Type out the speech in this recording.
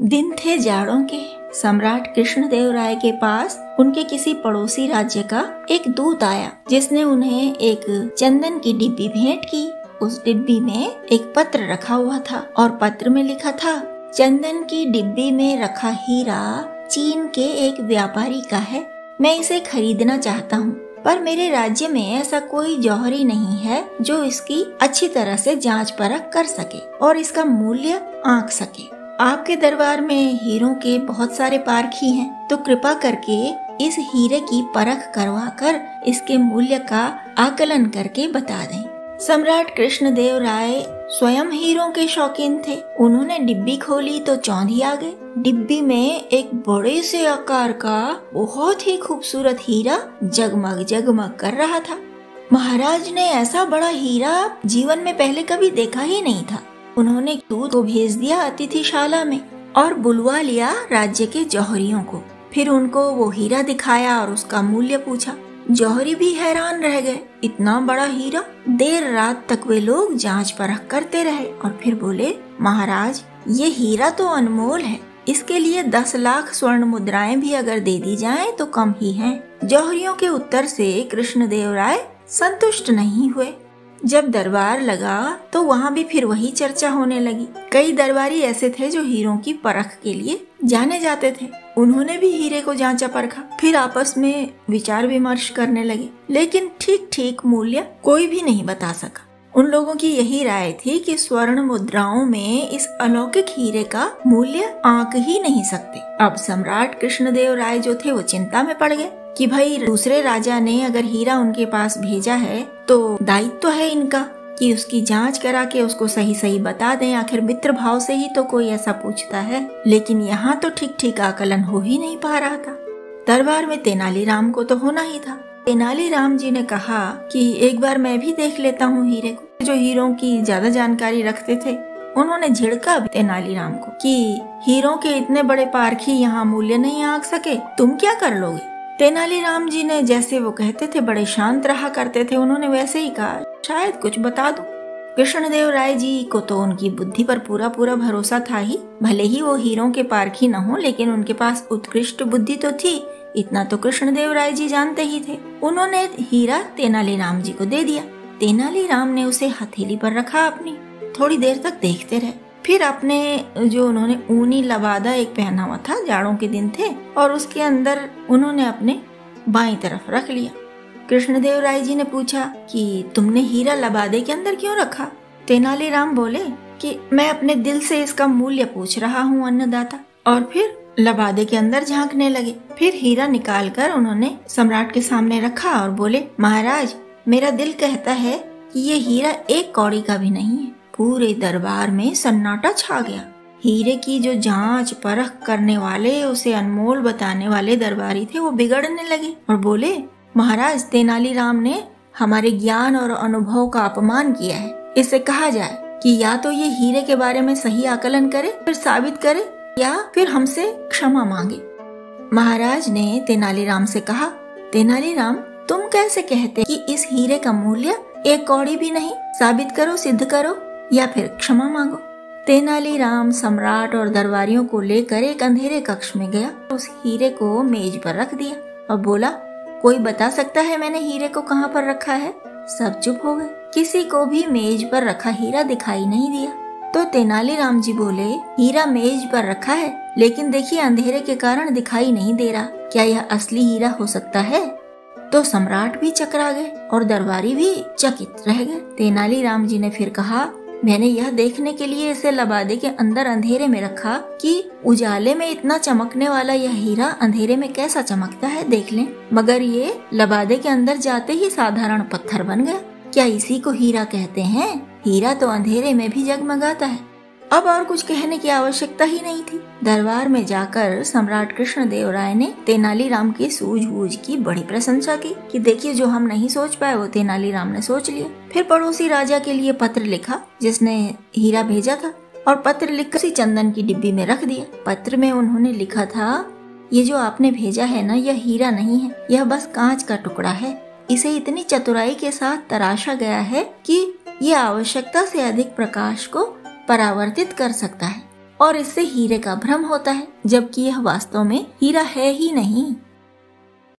दिन थे जाड़ों के। सम्राट कृष्णदेव राय के पास उनके किसी पड़ोसी राज्य का एक दूत आया, जिसने उन्हें एक चंदन की डिब्बी भेंट की। उस डिब्बी में एक पत्र रखा हुआ था और पत्र में लिखा था, चंदन की डिब्बी में रखा हीरा चीन के एक व्यापारी का है। मैं इसे खरीदना चाहता हूँ, पर मेरे राज्य में ऐसा कोई जौहरी नहीं है जो इसकी अच्छी तरह से जांच परख कर सके और इसका मूल्य आंक सके। आपके दरबार में हीरों के बहुत सारे पारखी हैं, तो कृपा करके इस हीरे की परख करवा कर इसके मूल्य का आकलन करके बता दें। सम्राट कृष्णदेव राय स्वयं हीरों के शौकीन थे। उन्होंने डिब्बी खोली तो चौंधी आ गए। डिब्बी में एक बड़े से आकार का बहुत ही खूबसूरत हीरा जगमग जगमग कर रहा था। महाराज ने ऐसा बड़ा हीरा जीवन में पहले कभी देखा ही नहीं था। उन्होंने दूत को भेज दिया अतिथिशाला में और बुलवा लिया राज्य के जौहरियों को। फिर उनको वो हीरा दिखाया और उसका मूल्य पूछा। जौहरी भी हैरान रह गए, इतना बड़ा हीरा। देर रात तक वे लोग जांच परख करते रहे और फिर बोले, महाराज ये हीरा तो अनमोल है, इसके लिए 10 लाख स्वर्ण मुद्राएं भी अगर दे दी जाएं तो कम ही हैं। जौहरियों के उत्तर से कृष्णदेव राय संतुष्ट नहीं हुए। जब दरबार लगा तो वहाँ भी फिर वही चर्चा होने लगी। कई दरबारी ऐसे थे जो हीरों की परख के लिए जाने जाते थे। उन्होंने भी हीरे को जांचा परखा, फिर आपस में विचार विमर्श करने लगे, लेकिन ठीक ठीक मूल्य कोई भी नहीं बता सका। उन लोगों की यही राय थी कि स्वर्ण मुद्राओं में इस अलौकिक हीरे का मूल्य आंक ही नहीं सकते। अब सम्राट कृष्णदेव राय जो थे वो चिंता में पड़ गए कि भाई दूसरे राजा ने अगर हीरा उनके पास भेजा है तो दायित्व है इनका कि उसकी जांच करा के उसको सही सही बता दें। आखिर मित्र भाव से ही तो कोई ऐसा पूछता है, लेकिन यहाँ तो ठीक ठीक आकलन हो ही नहीं पा रहा था। दरबार में तेनालीराम को तो होना ही था। तेनालीराम जी ने कहा कि एक बार मैं भी देख लेता हूँ हीरे को। जो हीरों की ज्यादा जानकारी रखते थे उन्होंने झिड़का तेनालीराम को कि हीरों के इतने बड़े पारखी यहाँ मूल्य नहीं आंक सके, तुम क्या कर लोगे। तेनालीराम जी ने जैसे वो कहते थे बड़े शांत रहा करते थे, उन्होंने वैसे ही कहा, शायद कुछ बता दूं। कृष्णदेव राय जी को तो उनकी बुद्धि पर पूरा पूरा भरोसा था ही। भले ही वो हीरों के पारखी न हो, लेकिन उनके पास उत्कृष्ट बुद्धि तो थी, इतना तो कृष्णदेव राय जी जानते ही थे। उन्होंने हीरा तेनालीराम जी को दे दिया। तेनालीराम ने उसे हथेली पर रखा अपनी, थोड़ी देर तक देखते रहे। फिर अपने जो उन्होंने ऊनी लबादा एक पहना हुआ था, जाड़ों के दिन थे, और उसके अंदर उन्होंने अपने बाईं तरफ रख लिया। कृष्णदेव राय जी ने पूछा कि तुमने हीरा लबादे के अंदर क्यों रखा। तेनालीराम बोले कि मैं अपने दिल से इसका मूल्य पूछ रहा हूँ अन्नदाता। और फिर लबादे के अंदर झांकने लगे। फिर हीरा निकालकर उन्होंने सम्राट के सामने रखा और बोले, महाराज मेरा दिल कहता है कि ये हीरा 1 कौड़ी का भी नहीं है। पूरे दरबार में सन्नाटा छा गया। हीरे की जो जांच परख करने वाले, उसे अनमोल बताने वाले दरबारी थे, वो बिगड़ने लगे और बोले, महाराज तेनालीराम ने हमारे ज्ञान और अनुभव का अपमान किया है। इससे कहा जाए कि या तो ये हीरे के बारे में सही आकलन करे, फिर साबित करे, या फिर हमसे क्षमा मांगे। महाराज ने तेनालीराम से कहा, तेनालीराम तुम कैसे कहते कि इस हीरे का मूल्य 1 कौड़ी भी नहीं, साबित करो, सिद्ध करो, या फिर क्षमा मांगो। तेनालीराम सम्राट और दरबारियों को लेकर एक अंधेरे कक्ष में गया, उस हीरे को मेज पर रख दिया और बोला, कोई बता सकता है मैंने हीरे को कहाँ पर रखा है। सब चुप हो गए, किसी को भी मेज पर रखा हीरा दिखाई नहीं दिया। तो तेनालीराम जी बोले, हीरा मेज पर रखा है, लेकिन देखिए अंधेरे के कारण दिखाई नहीं दे रहा, क्या यह असली हीरा हो सकता है। तो सम्राट भी चकरा गए और दरबारी भी चकित रह गए। तेनालीराम जी ने फिर कहा, मैंने यह देखने के लिए इसे लबादे के अंदर अंधेरे में रखा कि उजाले में इतना चमकने वाला यह हीरा अंधेरे में कैसा चमकता है, देख लें। मगर ये लबादे के अंदर जाते ही साधारण पत्थर बन गया। क्या इसी को हीरा कहते हैं। हीरा तो अंधेरे में भी जगमगाता है। अब और कुछ कहने की आवश्यकता ही नहीं थी। दरबार में जाकर सम्राट कृष्णदेव राय ने तेनालीराम की सूझबूझ की बड़ी प्रशंसा की कि देखिए जो हम नहीं सोच पाए वो तेनालीराम ने सोच लिया। फिर पड़ोसी राजा के लिए पत्र लिखा जिसने हीरा भेजा था, और पत्र लिखकर उसी चंदन की डिब्बी में रख दिया। पत्र में उन्होंने लिखा था, ये जो आपने भेजा है ना, यह हीरा नहीं है, यह बस कांच का टुकड़ा है। इसे इतनी चतुराई के साथ तराशा गया है कि ये आवश्यकता से अधिक प्रकाश को परावर्तित कर सकता है। और इससे हीरे का भ्रम होता है, जबकि यह वास्तव में हीरा है ही नहीं।